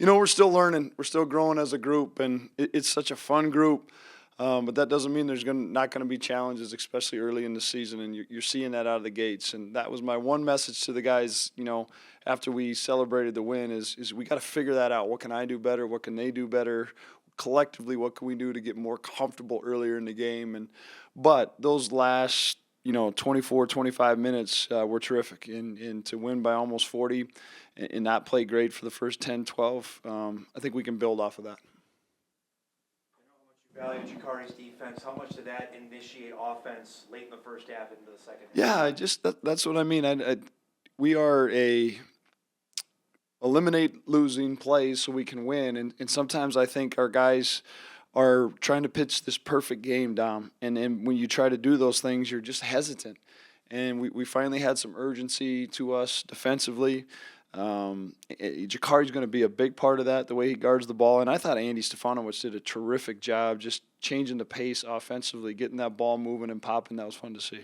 We're still learning. We're still growing as a group, and it's such a fun group. But that doesn't mean there's not going to be challenges, especially early in the season, and you're seeing that out of the gates. And that was my one message to the guys, after we celebrated the win is we got to figure that out. What can I do better? What can they do better? Collectively, what can we do to get more comfortable earlier in the game? But those last 24, 25 minutes were terrific, and to win by almost 40 and not play great for the first 10, 12, I think we can build off of that. Value Jacari's defense. How much did that initiate offense late in the first half into the second half? Yeah, that's what I mean. We are eliminate losing plays so we can win, and sometimes I think our guys are trying to pitch this perfect game, Dom, and when you try to do those things, you're just hesitant. And we finally had some urgency to us defensively. Jacari's going to be a big part of that, the way he guards the ball. And I thought Andy Stefanowicz did a terrific job just changing the pace offensively, getting that ball moving and popping. That was fun to see.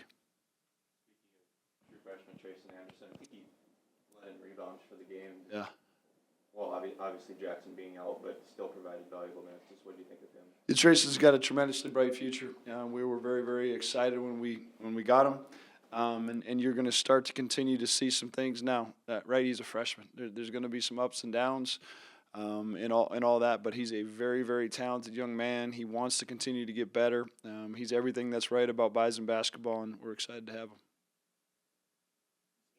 Your freshman, Trayson Anderson, I think he led in rebounds for the game. Yeah. Well, obviously Jackson being out, but still provided valuable minutes. What do you think of him? Trayson's got a tremendously bright future. We were very, very excited when we got him. And you're going to start to continue to see some things now. Right, he's a freshman. There's going to be some ups and downs, and all that. But he's a very, very talented young man. He wants to continue to get better. He's everything that's right about Bison basketball, and we're excited to have him.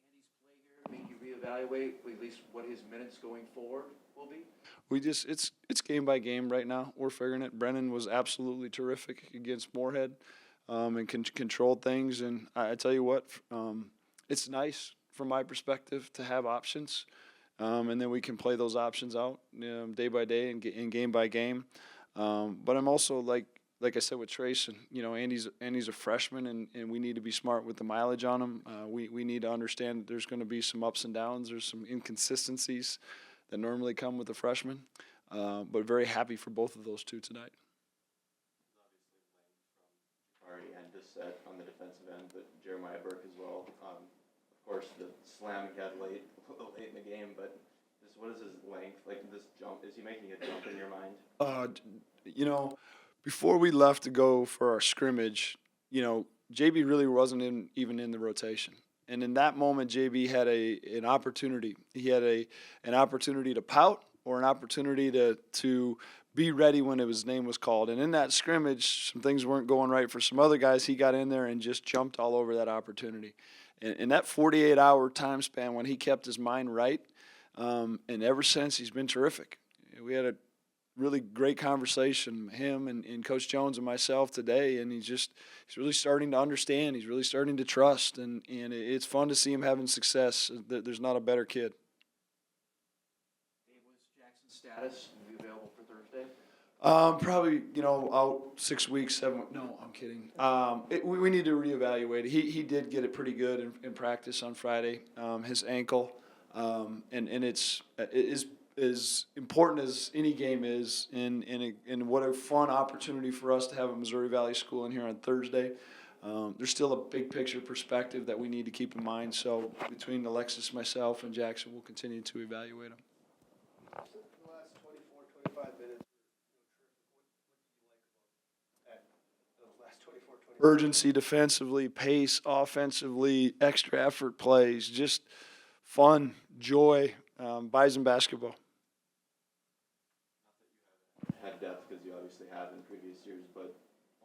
Andy's play here make you reevaluate at least what his minutes going forward will be? It's game by game right now. We're figuring it. Brennan was absolutely terrific against Moorhead. And control things. And I tell you what, it's nice from my perspective to have options, and then we can play those options out day by day and game by game. But I'm also like I said with Trayson, Andy's a freshman, and we need to be smart with the mileage on him. We need to understand that there's going to be some ups and downs. There's some inconsistencies that normally come with a freshman. But very happy for both of those two tonight. And Bissett on the defensive end, but Jeremiah Burke as well. Of course, the slam he had late in the game, but what is his length? Like this jump, is he making a jump in your mind? Before we left to go for our scrimmage, JB really wasn't even in the rotation. And in that moment, JB had an opportunity. He had an opportunity to pout or an opportunity to be ready when his name was called. And in that scrimmage, some things weren't going right for some other guys. He got in there and just jumped all over that opportunity. And that 48-hour time span when he kept his mind right, and ever since he's been terrific. We had a really great conversation, him and Coach Jones and myself today, and he's really starting to understand. He's really starting to trust, and it's fun to see him having success. There's not a better kid. Was Jackson's status available for Thursday? Probably, out 6 weeks, 7. No, I'm kidding. We need to reevaluate it. He did get it pretty good in practice on Friday. His ankle, and it's as important as any game is, and what a fun opportunity for us to have a Missouri Valley school in here on Thursday. There's still a big picture perspective that we need to keep in mind. So between Alexis, myself, and Jackson, we'll continue to evaluate them. The last 24, 25 minutes. Urgency defensively, pace offensively, extra effort plays, just fun, joy, Bison basketball. Had depth because you obviously have in previous years, but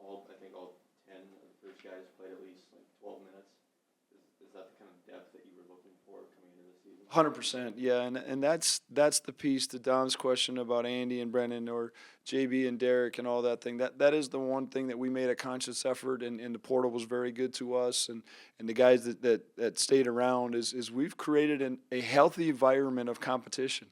I think all 10 of the first guys played at least 12 minutes. Is that the kind of depth that you were looking for coming into the season? 100%, yeah, and that's the piece to Don's question about Andy and Brennan or JB and Derek and all that thing. That is the one thing that we made a conscious effort, and the portal was very good to us, and the guys that stayed around is we've created a healthy environment of competition,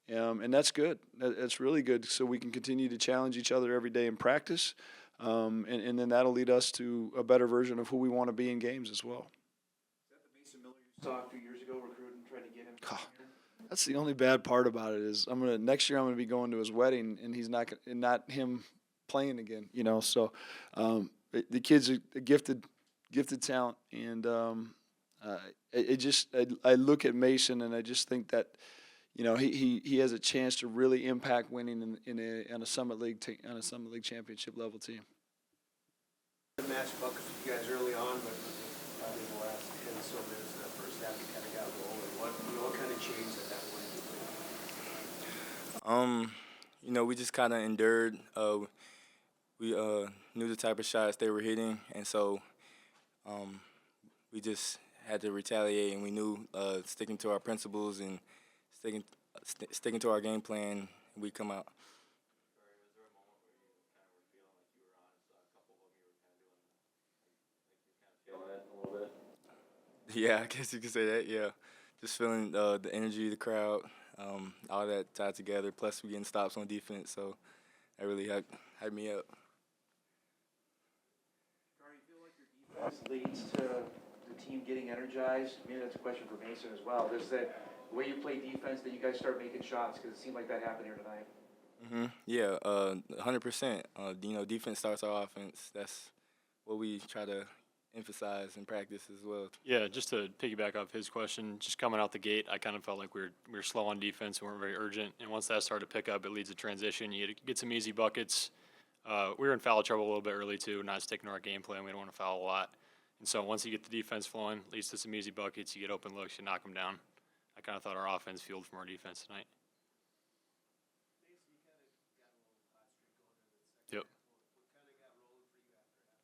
and that's good. That's really good, so we can continue to challenge each other every day in practice, and then that'll lead us to a better version of who we want to be in games as well. Is that the Mason Miller you saw a few years ago, recruiting, trying to get him here? That's the only bad part about it is next year I'm gonna be going to his wedding, and he's not him playing again. So the kid's a gifted talent, and I look at Mason and I just think that you know, he has a chance to really impact winning on a Summit League championship level team. The match buckets with you guys early on, but probably the last 10 or so minutes of that first half, you kind of got rolling. What kind of changed at that point? We just kind of endured. We knew the type of shots they were hitting, and so we just had to retaliate. And we knew sticking to our principles and sticking to our game plan, we come out. Yeah, I guess you could say that. Yeah, just feeling the energy of the crowd, all that tied together. Plus, we getting stops on defense, so that really hyped me up. Jacari, you feel like your defense leads to the team getting energized? Maybe that's a question for Masen as well. There's that way you play defense that you guys start making shots, because it seemed like that happened here tonight. Yeah, 100%. Defense starts our offense. That's what we try to emphasize in practice as well. Yeah, just to piggyback off his question, just coming out the gate, I kind of felt like we were slow on defense. We weren't very urgent, and once that started to pick up, it leads to transition. You get some easy buckets. We were in foul trouble a little bit early too, not sticking to our game plan. We don't want to foul a lot, and so once you get the defense flowing, it leads to some easy buckets. You get open looks, you knock them down. I kind of thought our offense fueled from our defense tonight. Yep.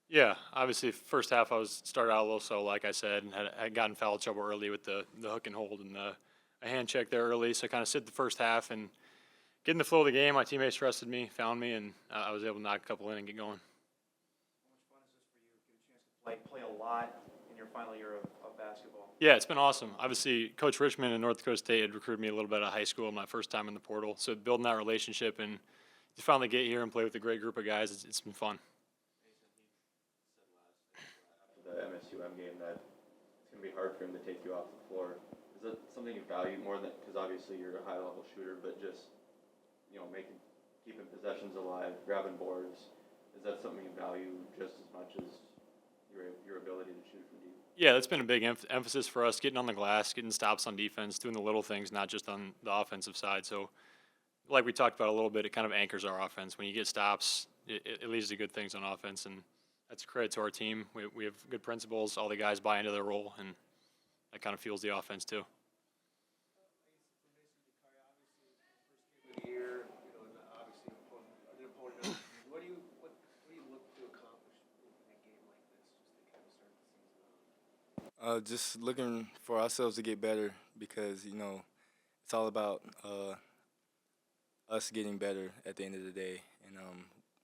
Yeah, obviously, first half I started out a little slow, like I said, and had gotten foul trouble early with the hook and hold and a hand check there early. So I kind of sit the first half and get in the flow of the game. My teammates trusted me, found me, and I was able to knock a couple in and get going. How much fun is this for you? Get a chance to play a lot in your final year of basketball. Yeah, it's been awesome. Obviously, Coach Richman in North Dakota State had recruited me a little bit out of high school my first time in the portal. So building that relationship and to finally get here and play with a great group of guys, it's been fun. The MSUM game that it's going to be hard for him to take you off the floor. Is that something you value more than, because obviously you're a high level shooter, but just, keeping possessions alive, grabbing boards, is that something you value just as much as your ability to shoot from deep? Yeah, that's been a big emphasis for us, getting on the glass, getting stops on defense, doing the little things, not just on the offensive side. So like we talked about a little bit, it kind of anchors our offense. When you get stops, it leads to good things on offense, and that's a credit to our team. We have good principles. All the guys buy into their role, and that kind of fuels the offense too. What do you look to accomplish in a game like this, just to kind of start the season off? Just looking for ourselves to get better because, it's all about us getting better at the end of the day and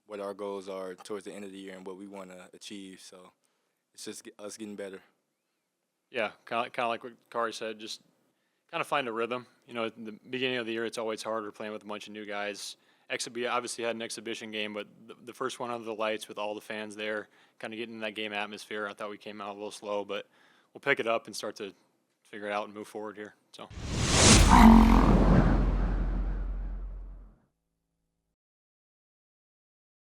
what our goals are towards the end of the year and what we want to achieve. So it's just us getting better. Yeah, kind of like what Kari said, just kind of find a rhythm. At the beginning of the year, it's always harder playing with a bunch of new guys. Obviously had an exhibition game, but the first one under the lights with all the fans there, kind of getting in that game atmosphere, I thought we came out a little slow, but we'll pick it up and start to figure it out and move forward here. So.